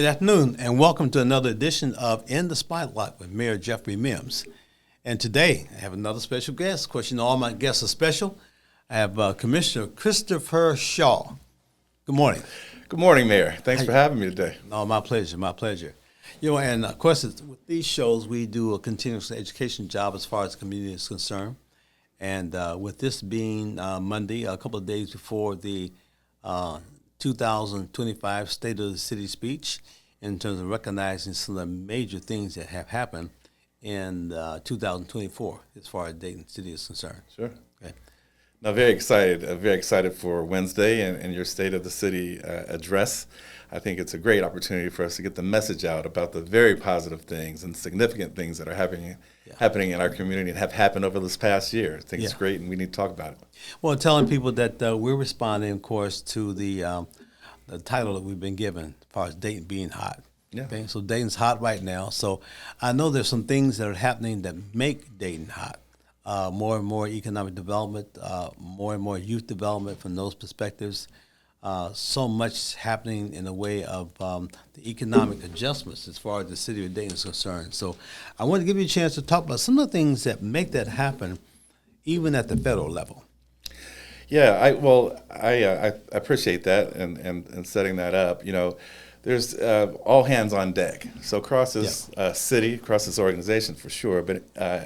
Good afternoon, and welcome to another edition of In the Spotlight with Mayor Jeffrey Mims. And today, I have another special guest. Of course, you know all my guests are special. I have Commissioner Christopher Shaw. Good morning. Good morning, Mayor. Thanks for having me today. No, my pleasure, my pleasure. You know, and of course, with these shows, we do a continuous education job as far as the community is concerned. And with this being Monday, a couple of days before the 2025 State of the City speech, in terms of recognizing some of the major things that have happened in 2024 as far as Dayton City is concerned. Sure. Okay. Now, very excited for Wednesday and your State of the City address. I think it's a great opportunity for us to get the message out about the very positive things and significant things that are happening in our community and have happened over this past year. I think it's great, and we need to talk about it. Well, telling people that we're responding, of course, to the title that we've been given as far as Dayton being hot. Yeah. Okay, so Dayton's hot right now. So I know there's some things that are happening that make Dayton hot. More and more economic development, more and more youth development from those perspectives. So much happening in the way of the economic adjustments as far as the city of Dayton is concerned. So I want to give you a chance to talk about some of the things that make that happen, even at the federal level. Yeah, I appreciate that and setting that up. You know, there's all hands on deck. So across this city, across this organization for sure, but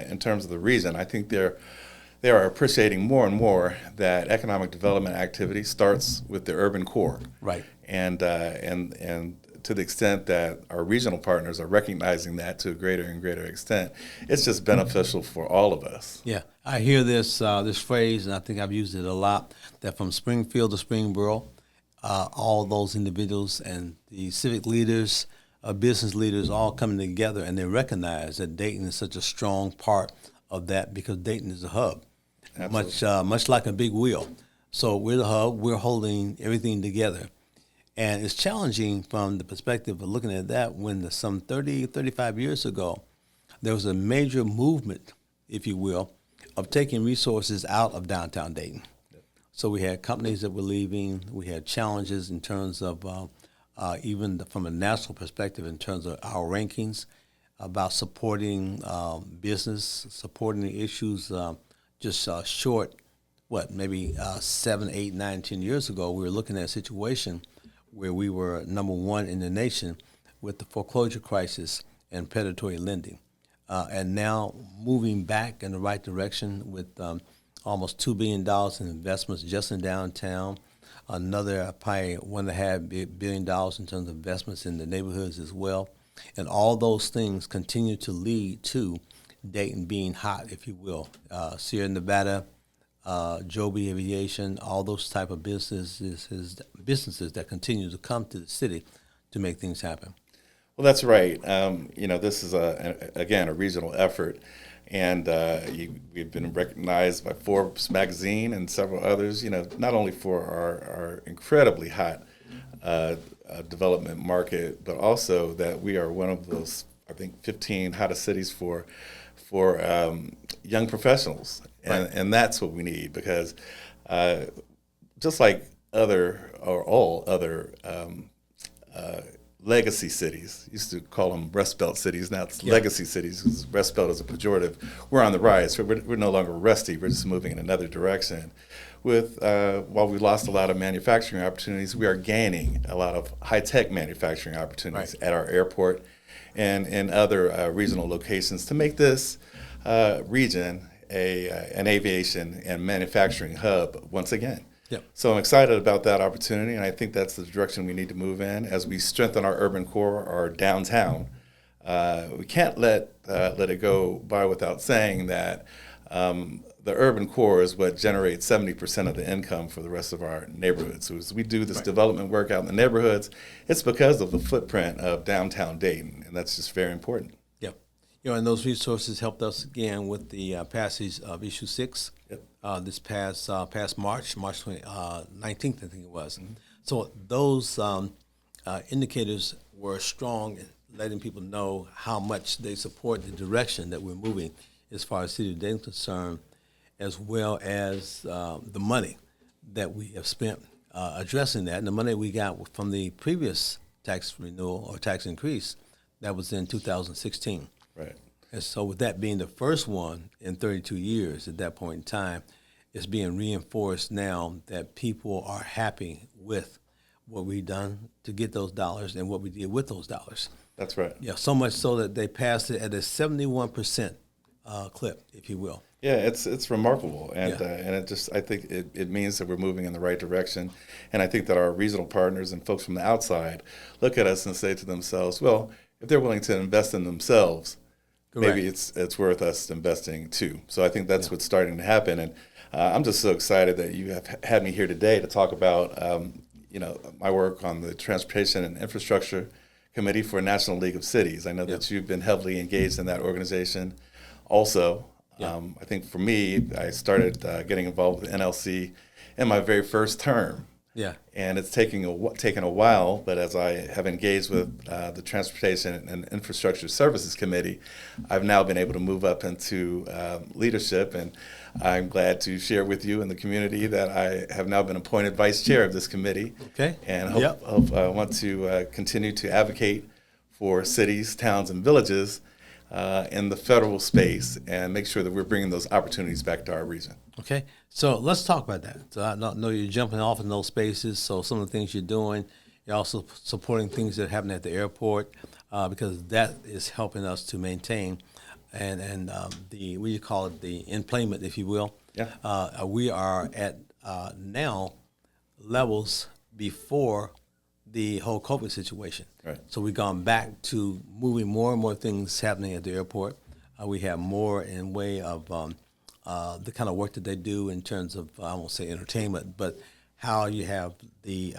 in terms of the region, I think they are appreciating more and more that economic development activity starts with the urban core. Right. And to the extent that our regional partners are recognizing that to a greater and greater extent, it's just beneficial for all of us. Yeah, I hear this phrase, and I think I've used it a lot, that from Springfield to Springboro, all those individuals and the civic leaders, business leaders all coming together, and they recognize that Dayton is such a strong part of that because Dayton is a hub, much like a big wheel. So we're the hub, we're holding everything together. And it's challenging from the perspective of looking at that when some 35 years ago, there was a major movement, if you will, of taking resources out of downtown Dayton. So we had companies that were leaving. We had challenges in terms of even from a national perspective in terms of our rankings about supporting business, supporting the issues short, maybe 7, 8, 9, 10 years ago, we were looking at a situation where we were number one in the nation with the foreclosure crisis and predatory lending. And now moving back in the right direction with almost $2 billion in investments just in downtown, another probably $1.5 billion in terms of investments in the neighborhoods as well. And all those things continue to lead to Dayton being hot, if you will. Sierra Nevada, Joby Aviation, all those type of businesses that continue to come to the city to make things happen. Well, that's right. This is again a regional effort, and we've been recognized by Forbes magazine and several others. You know, not only for our incredibly hot development market, but also that we are one of those, I think, 15 hottest cities for young professionals. And that's what we need because just like all other legacy cities, used to call them Rust Belt cities, now it's legacy cities because Rust Belt is a pejorative. We're on the rise. We're no longer rusty. We're just moving in another direction. While we lost a lot of manufacturing opportunities, we are gaining a lot of high-tech manufacturing opportunities at our airport and in other regional locations to make this region an aviation and manufacturing hub once again. Yep. So I'm excited about that opportunity, and I think that's the direction we need to move in as we strengthen our urban core, our downtown. We can't let it go by without saying that the urban core is what generates 70% of the income for the rest of our neighborhoods. So as we do this development work out in the neighborhoods, it's because of the footprint of downtown Dayton, and that's just very important. And those resources helped us again with the passage of Issue 6 this past March 19th, I think it was. Mm-hmm. So those indicators were strong in letting people know how much they support the direction that we're moving as far as City of Dayton is concerned, as well as the money that we have spent addressing that. And the money we got from the previous tax renewal or tax increase. That was in 2016. Right. And so with that being the first one in 32 years at that point in time, it's being reinforced now that people are happy with what we've done to get those dollars and what we did with those dollars. That's right. Yeah, so much so that they passed it at a 71% clip, if you will. Yeah, it's remarkable, and Yeah. and it just I think it means that we're moving in the right direction, and I think that our regional partners and folks from the outside look at us and say to themselves, well, if they're willing to invest in themselves, Correct. maybe it's worth us investing too. So I think that's Yeah. what's starting to happen, and I'm just so excited that you have had me here today to talk about my work on the Transportation and Infrastructure Committee for National League of Cities. I know that you've been heavily engaged in that organization. Also, I think for me, I started getting involved with NLC in my very first term. Yeah. And it's taken a while, but as I have engaged with the Transportation and Infrastructure Services Committee, I've now been able to move up into leadership, and I'm glad to share with you and the community that I have now been appointed vice chair of this committee. Okay. And Yep. I want to continue to advocate for cities, towns, and villages in the federal space and make sure that we're bringing those opportunities back to our region. Okay, so let's talk about that. So I know you're jumping off in those spaces. So some of the things you're doing, you're also supporting things that happen at the airport because that is helping us to maintain and the what do you call it, the employment, if you will. Yeah. We are at now levels before the whole COVID situation. Right. So we've gone back to moving more and more things happening at the airport. We have more in way of the kind of work that they do in terms of, I won't say entertainment, but how you have the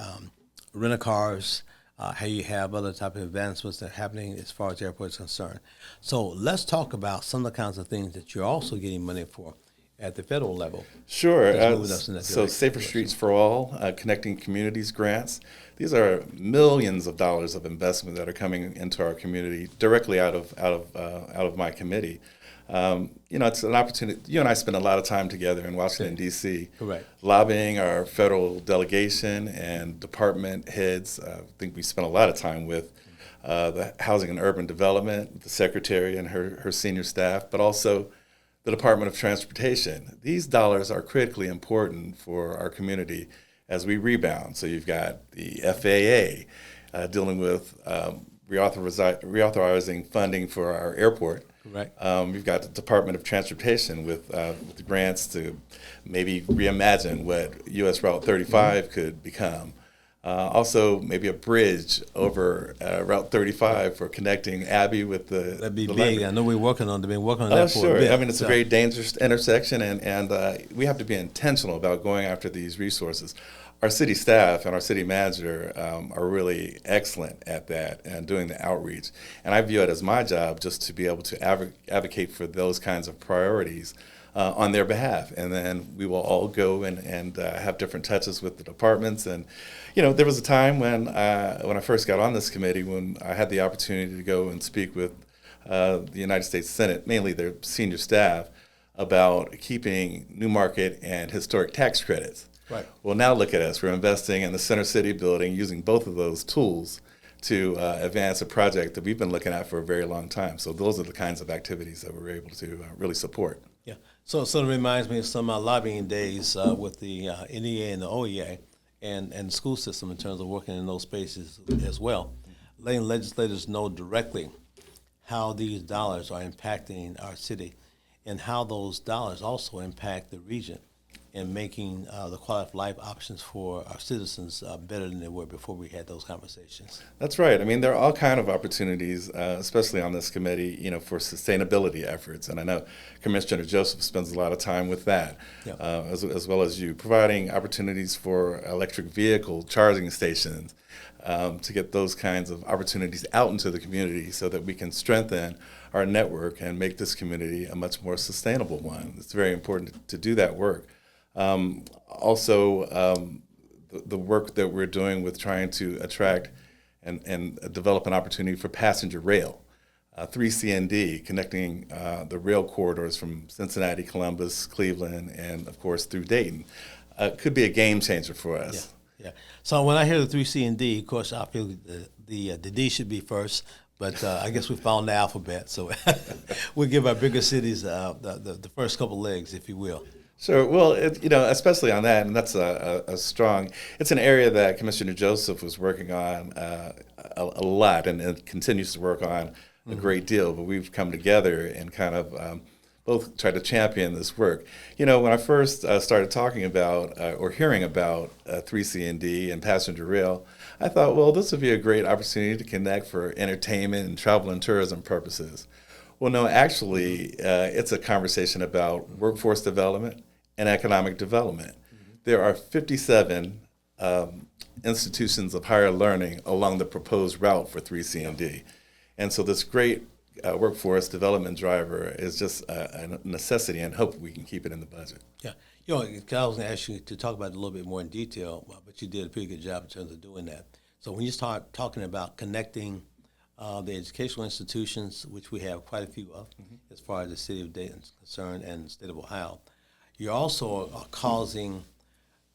rent-a-cars, how you have other type of advancements that are happening as far as the airport is concerned. So let's talk about some of the kinds of things that you're also getting money for at the federal level. Sure. That's moving us in that So direction. Safer Streets for All, Connecting Communities grants. These are millions of dollars of investment that are coming into our community directly out of my committee. It's an opportunity. You and I spend a lot of time together in Washington, D.C., Correct. lobbying our federal delegation and department heads. I think we spent a lot of time with the Housing and Urban Development, the secretary and her senior staff, but also the Department of Transportation. These dollars are critically important for our community as we rebound. So you've got the FAA dealing with reauthorizing funding for our airport. Right. You've got the Department of Transportation with the grants to maybe reimagine what U.S. Route 35 could become. Also, maybe a bridge over Route 35 for connecting Abbey with the. That'd be the big. library. I know we're working on that for Oh, a sure. bit. I mean, it's a So- very dangerous intersection, and we have to be intentional about going after these resources. Our city staff and our city manager are really excellent at that and doing the outreach. And I view it as my job just to be able to advocate for those kinds of priorities on their behalf. And then we will all go and have different touches with the departments. And, there was a time when I first got on this committee when I had the opportunity to go and speak with the United States Senate, mainly their senior staff, about keeping New Market and historic tax credits. Right. Well, now look at us. We're investing in the Center City building using both of those tools to advance a project that we've been looking at for a very long time. So those are the kinds of activities that we're able to really support. Yeah. So it sort of reminds me of some of my lobbying days with the NEA and the OEA and the school system in terms of working in those spaces as well, letting legislators know directly how these dollars are impacting our city and how those dollars also impact the region in making the quality of life options for our citizens better than they were before we had those conversations. That's right. I mean, there are all kind of opportunities, especially on this committee, for sustainability efforts. And I know Commissioner Joseph spends a lot of time with that, Yeah. as well as you, providing opportunities for electric vehicle charging stations to get those kinds of opportunities out into the community so that we can strengthen our network and make this community a much more sustainable one. It's very important to do that work. The work that we're doing with trying to attract and develop an opportunity for passenger rail, 3CND, connecting the rail corridors from Cincinnati, Columbus, Cleveland, and of course through Dayton, could be a game changer for us. Yeah. So when I hear the 3C and D, of course, I feel the D should be first, but I guess we found the alphabet, so we'll give our bigger cities the first couple legs, if you will. Sure. Well, especially on that, and that's a strong. It's an area that Commissioner Joseph was working on a lot, and continues to work on a great deal. But we've come together and kind of both try to champion this work. When I first started talking about or hearing about 3C&D and passenger rail, I thought, well, this would be a great opportunity to connect for entertainment and travel and tourism purposes. Well, no, actually, it's a conversation about workforce development and economic development. There are 57 institutions of higher learning along the proposed route for 3C&D. And so this great workforce development driver is just a necessity, and hope we can keep it in the budget. Yeah. I was going to ask you to talk about it a little bit more in detail, but you did a pretty good job in terms of doing that. So when you start talking about connecting the educational institutions, which we have quite a few of, as far as the city of Dayton is concerned and the state of Ohio, you're also causing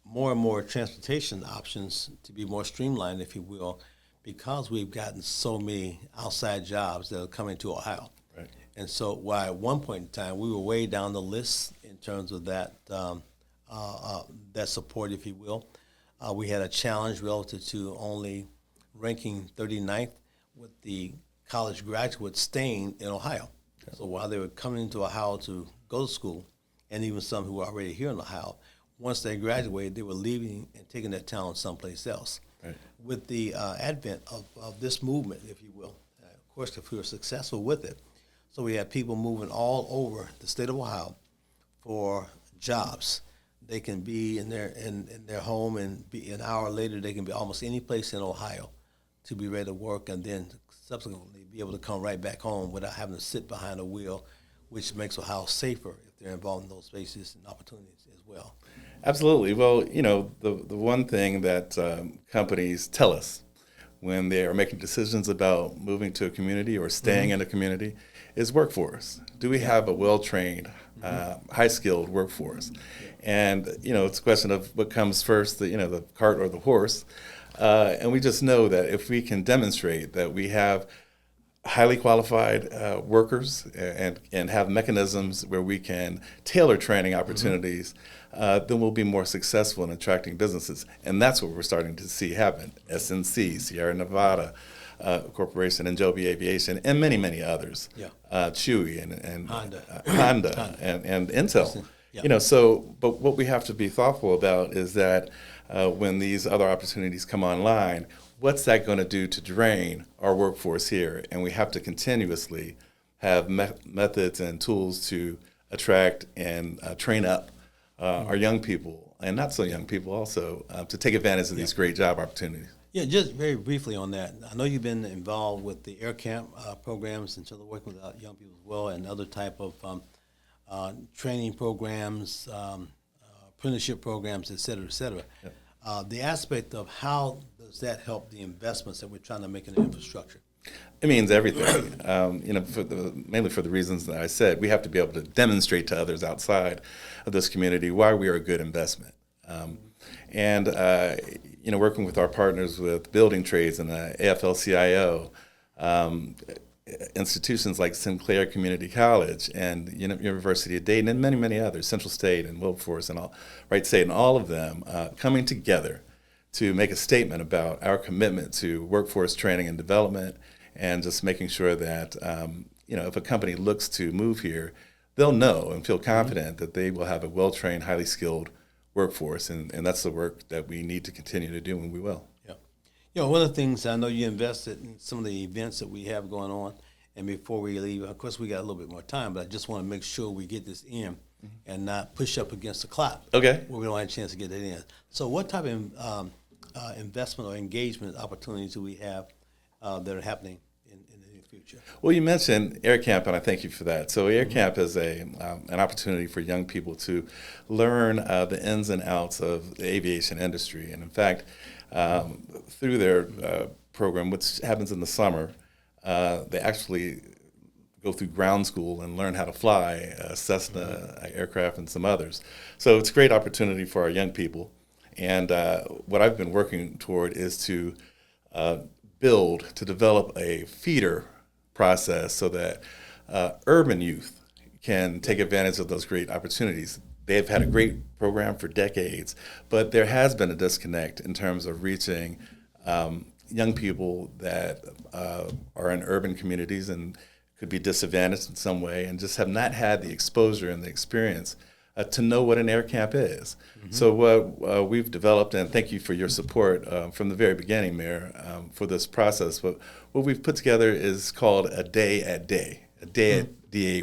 more and more transportation options to be more streamlined, if you will, because we've gotten so many outside jobs that are coming to Ohio. Right. And so while at one point in time we were way down the list in terms of that that support, if you will, we had a challenge relative to only ranking 39th with the college graduates staying in Ohio. Okay. So while they were coming into Ohio to go to school, and even some who were already here in Ohio, once they graduated, they were leaving and taking their talent someplace else. Right. With the advent of this movement, if you will, of course, if we were successful with it, so we had people moving all over the state of Ohio for jobs. They can be in their home, and be an hour later they can be almost any place in Ohio to be ready to work, and then subsequently be able to come right back home without having to sit behind a wheel, which makes Ohio safer if they're involved in those spaces and opportunities as well. Absolutely. Well, the one thing that companies tell us when they are making decisions about moving to a community or staying in a community is workforce. Do we have a well-trained, high-skilled workforce? And, it's a question of what comes first, the cart or the horse. And we just know that if we can demonstrate that we have highly qualified workers and have mechanisms where we can tailor training opportunities, then we'll be more successful in attracting businesses. And that's what we're starting to see happen. SNC, Sierra Nevada Corporation, and Joby Aviation, and many, many others. Yeah. Chewy and Honda and Intel. Yeah. But what we have to be thoughtful about is that when these other opportunities come online, what's that going to do to drain our workforce here? And we have to continuously have methods and tools to attract and train up our young people, and not so young people also, to take advantage of these great job opportunities. Yeah, just very briefly on that. I know you've been involved with the air camp programs and sort of working with young people as well, and other type of training programs, apprenticeship programs, et cetera, et cetera. Yep. The aspect of how does that help the investments that we're trying to make in the infrastructure? It means everything. Mainly for the reasons that I said, we have to be able to demonstrate to others outside of this community why we are a good investment. Working with our partners with building trades and the AFL-CIO, institutions like Sinclair Community College and University of Dayton and many, many others, Central State and Wilberforce and Wright State, and all of them coming together to make a statement about our commitment to workforce training and development, and just making sure that if a company looks to move here, they'll know and feel confident that they will have a well-trained, highly skilled workforce, and that's the work that we need to continue to do, and we will. Yeah. One of the things, I know you invested in some of the events that we have going on, and before we leave, of course, we got a little bit more time, but I just want to make sure we get this in and not push up against the clock. Okay. Where we don't have a chance to get it in. So what type of investment or engagement opportunities do we have that are happening in the near future? Well, you mentioned Air Camp, and I thank you for that. So Air Camp is an opportunity for young people to learn the ins and outs of the aviation industry. And in fact, through their program, which happens in the summer, they actually go through ground school and learn how to fly Cessna aircraft and some others. So it's a great opportunity for our young people. And what I've been working toward is to to develop a feeder process so that urban youth can take advantage of those great opportunities. They've had a great program for decades, but there has been a disconnect in terms of reaching young people that are in urban communities and could be disadvantaged in some way and just have not had the exposure and the experience to know what an air camp is. Mm-hmm. So what we've developed, and thank you for your support from the very beginning, Mayor, for this process. But what we've put together is called a day at DAY,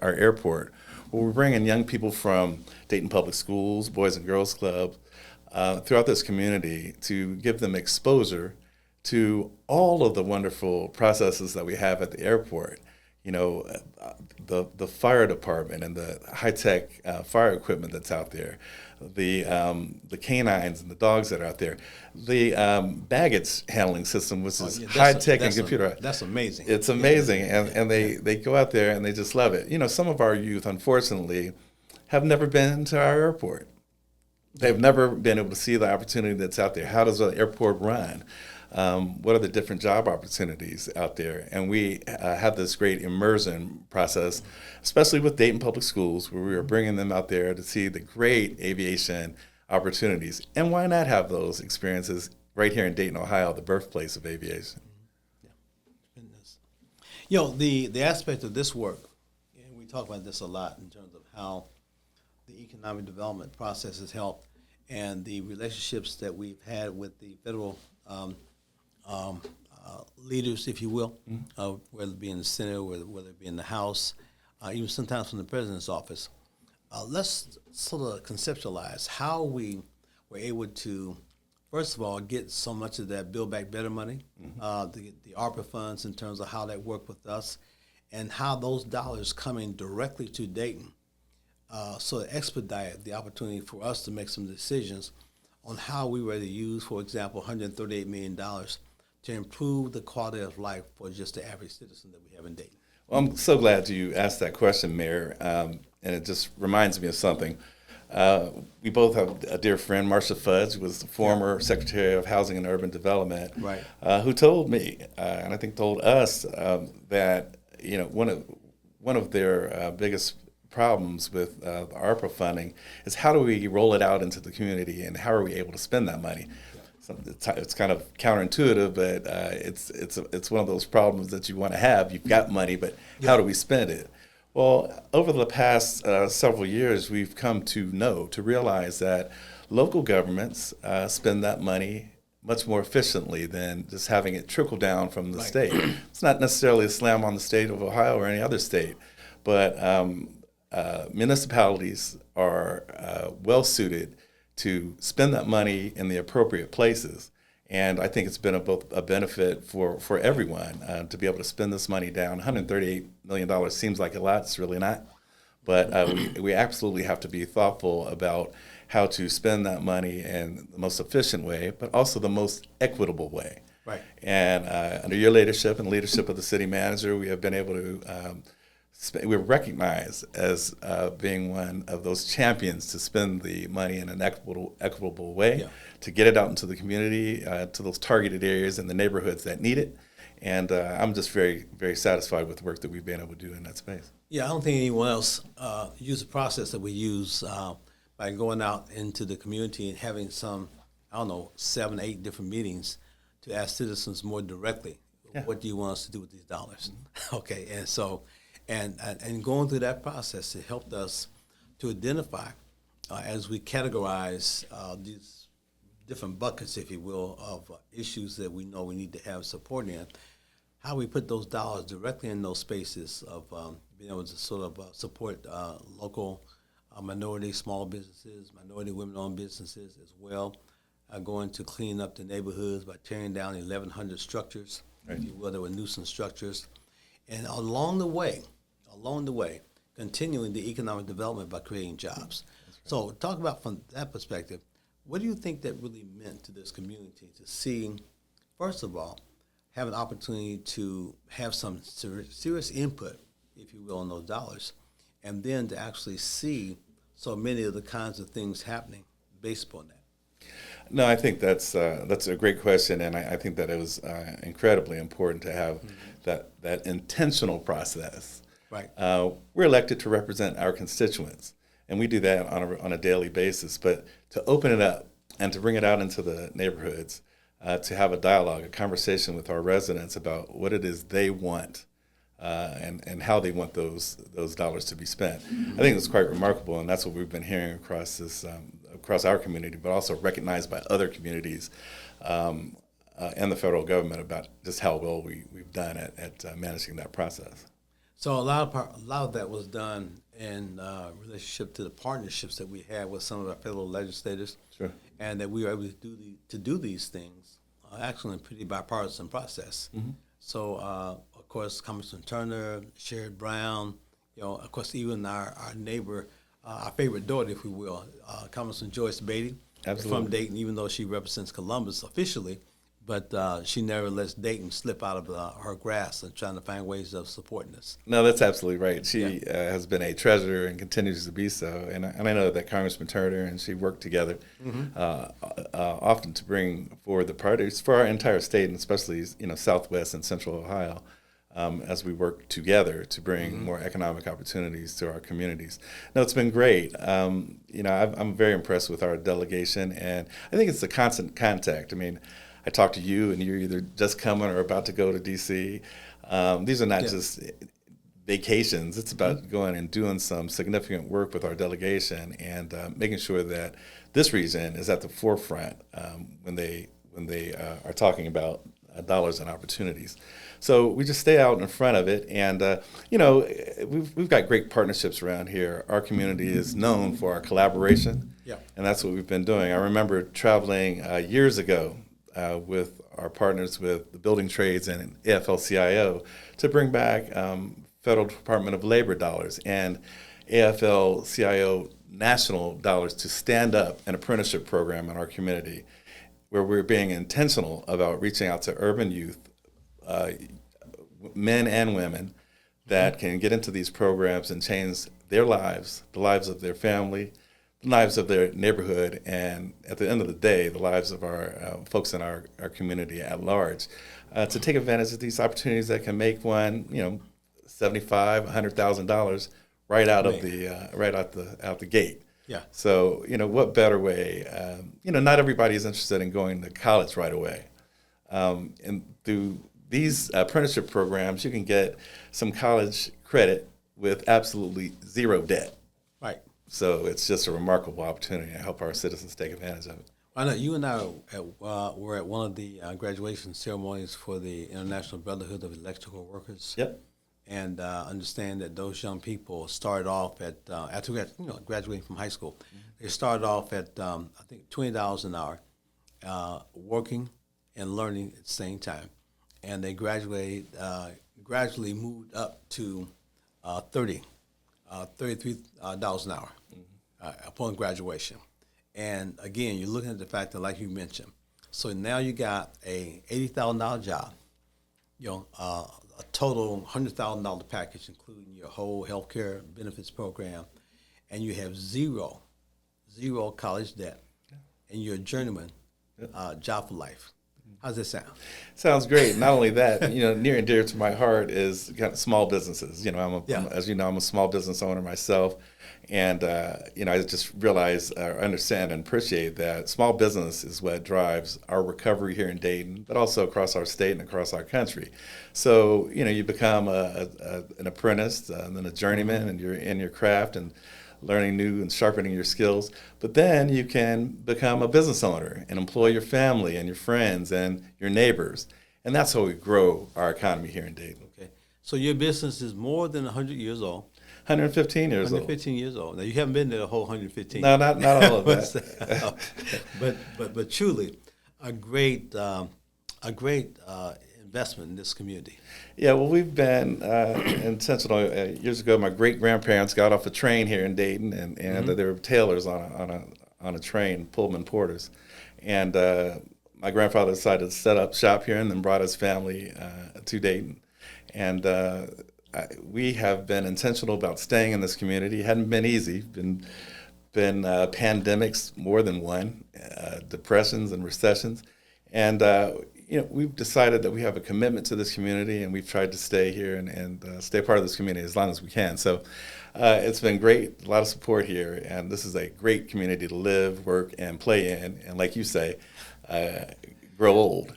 our airport, where we're bringing young people from Dayton Public Schools, Boys and Girls Club, throughout this community to give them exposure to all of the wonderful processes that we have at the airport. You know, the fire department and the high-tech fire equipment that's out there, the canines and the dogs that are out there, the baggage handling system, which is high-tech and computerized. That's amazing. It's amazing, and they go out there and they just love it. You know, some of our youth, unfortunately, have never been to our airport. They've never been able to see the opportunity that's out there. How does an airport run? What are the different job opportunities out there? And we have this great immersion process, especially with Dayton Public Schools, where we are bringing them out there to see the great aviation opportunities. And why not have those experiences right here in Dayton, Ohio, the birthplace of aviation? Yeah. You know, the aspect of this work, and we talk about this a lot in terms of how the economic development process has helped and the relationships that we've had with the federal leaders, if you will, whether it be in the Senate, whether it be in the House, even sometimes from the President's office. Let's sort of conceptualize how we were able to, first of all, get so much of that Build Back Better money, the ARPA funds in terms of how that worked with us, and how those dollars coming directly to Dayton sort of expedite the opportunity for us to make some decisions on how we were to use, for example, $138 million to improve the quality of life for just the average citizen that we have in Dayton. Well, I'm so glad you asked that question, Mayor, and it just reminds me of something. We both have a dear friend, Marcia Fudge, who was the former Secretary of Housing and Urban Development, right. Who told me, and I think told us, that one of their biggest problems with the ARPA funding is how do we roll it out into the community and how are we able to spend that money? So it's kind of counterintuitive, but it's one of those problems that you want to have. You've got money, but how do we spend it? Well, over the past several years, we've come to realize that local governments spend that money much more efficiently than just having it trickle down from the state. It's not necessarily a slam on the state of Ohio or any other state, but municipalities are well suited to spend that money in the appropriate places. And I think it's been a benefit for everyone to be able to spend this money down. $138 million seems like a lot. It's really not. But we absolutely have to be thoughtful about how to spend that money in the most efficient way, but also the most equitable way. Right. And under your leadership and leadership of the city manager, we have been able to we're recognized as being one of those champions to spend the money in an equitable way, to get it out into the community, to those targeted areas and the neighborhoods that need it. And I'm just very, very satisfied with the work that we've been able to do in that space. Yeah, I don't think anyone else use the process that we use by going out into the community and having some, 7, 8 different meetings to ask citizens more directly, what do you want us to do with these dollars? Okay, and so, and going through that process, it helped us to identify, as we categorize these different buckets, if you will, of issues that we know we need to have support in, how we put those dollars directly in those spaces of being able to sort of support local minority small businesses, minority women-owned businesses as well, going to clean up the neighborhoods by tearing down 1,100 structures, if you will, that were nuisance structures. And along the way, continuing the economic development by creating jobs. Right. So talk about from that perspective, what do you think that really meant to this community to see, first of all, have an opportunity to have some serious input, if you will, on those dollars, and then to actually see so many of the kinds of things happening based upon that? No, I think that's a great question, and I think that it was incredibly important to have that intentional process. Right. We're elected to represent our constituents, and we do that on a daily basis. But to open it up and to bring it out into the neighborhoods, to have a dialogue, a conversation with our residents about what it is they want, and how they want those dollars to be spent. I think it's quite remarkable, and that's what we've been hearing across our community, but also recognized by other communities and the federal government about just how well we've done at managing that process. So a lot of that was done in relationship to the partnerships that we had with some of our fellow legislators, Sure. and that we were able to do these things actually in a pretty bipartisan process. So of course, Congressman Turner, Sherrod Brown, of course, even our neighbor, our favorite daughter, if we will, Congressman Joyce Beatty, Absolutely. from Dayton, even though she represents Columbus officially, but she never lets Dayton slip out of her grasp and trying to find ways of supporting us. No, that's absolutely right. She has been a treasurer and continues to be so. And I know that Congressman Turner and she worked together often to bring forward the priorities for our entire state, and especially Southwest and Central Ohio, as we work together to bring more economic opportunities to our communities. No, it's been great. I'm very impressed with our delegation, and I think it's the constant contact. I mean, I talk to you, and you're either just coming or about to go to D.C. These are not just vacations. It's about going and doing some significant work with our delegation and making sure that this region is at the forefront when they are talking about dollars and opportunities. So we just stay out in front of it, and we've got great partnerships around here. Our community is known for our collaboration, and that's what we've been doing. I remember traveling years ago with our partners with the building trades and AFL-CIO to bring back Federal Department of Labor dollars and AFL-CIO national dollars to stand up an apprenticeship program in our community, where we're being intentional about reaching out to urban youth, men and women, that can get into these programs and change their lives, the lives of their family, the lives of their neighborhood, and at the end of the day, the lives of our folks in our community at large, to take advantage of these opportunities that can make one, $75,000, $100,000 right out of out the gate. Yeah. So what better way? Not everybody is interested in going to college right away, and through these apprenticeship programs, you can get some college credit with absolutely zero debt. Right. So it's just a remarkable opportunity to help our citizens take advantage of it. I know you and I were at one of the graduation ceremonies for the International Brotherhood of Electrical Workers. Yep. And understand that those young people started off at after graduating from high school, they started off at I think $20 an hour, working and learning at the same time, and they gradually moved up to $33 an hour upon graduation. And again, you're looking at the fact that, like you mentioned, so now you got a $80,000 job, a total $100,000 package, including your whole healthcare benefits program, and you have zero college debt, and you're a journeyman, job for life. How's that sound? Sounds great. Not only that, near and dear to my heart is kind of small businesses. As you know, I'm a small business owner myself, and I just realize, understand, and appreciate that small business is what drives our recovery here in Dayton, but also across our state and across our country. So you become an apprentice, and then a journeyman, and you're in your craft and learning new and sharpening your skills. But then you can become a business owner and employ your family and your friends and your neighbors. And that's how we grow our economy here in Dayton. Okay. So your business is more than 100 years old. 115 years old. 115 years old. Now, you haven't been there the whole 115. No, not all of that. but truly, a great investment in this community. Yeah, well, we've been intentional. Years ago, my great-grandparents got off a train here in Dayton, and they were tailors on a train, Pullman porters. And my grandfather decided to set up shop here and then brought his family to Dayton. And we have been intentional about staying in this community. It hadn't been easy. Been been pandemics, more than one, depressions and recessions, and we've decided that we have a commitment to this community, and we've tried to stay here and stay part of this community as long as we can. So it's been great, a lot of support here, and this is a great community to live, work, and play in, and like you say, grow old.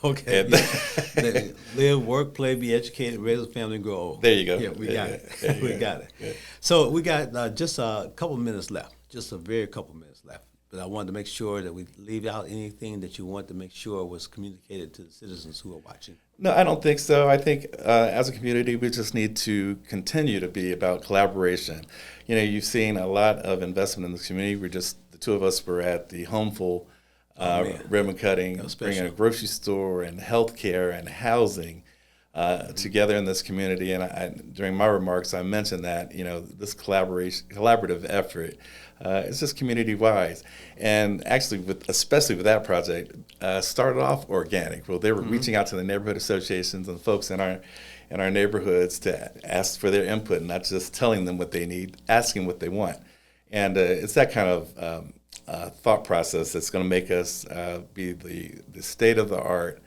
Okay. And Live, work, play, be educated, raise a family, grow old. There you go. Yeah, we got it. We got it. Yeah. So we got just a couple minutes left, just a very couple minutes left. But I wanted to make sure that we leave out anything that you want to make sure was communicated to the citizens who are watching. No, I don't think so. I think as a community, we just need to continue to be about collaboration. You've seen a lot of investment in this community. The two of us were at the Homeful ribbon cutting, bringing a grocery store and healthcare and housing together in this community. And during my remarks, I mentioned that this collaborative effort is just community-wise. And actually, especially with that project, started off organic. Well, they were reaching out to the neighborhood associations and folks in our neighborhoods to ask for their input, not just telling them what they need, asking what they want. And it's that kind of thought process that's going to make us be the state-of-the-art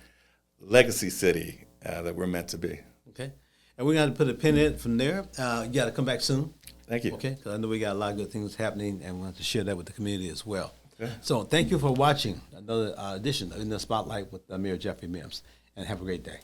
legacy city that we're meant to be. Okay. And we're going to put a pin in it from there. You got to come back soon. Thank you. Okay, because I know we got a lot of good things happening, and we want to share that with the community as well. Okay. So thank you for watching another edition of In the Spotlight with Mayor Jeffrey Mims, and have a great day.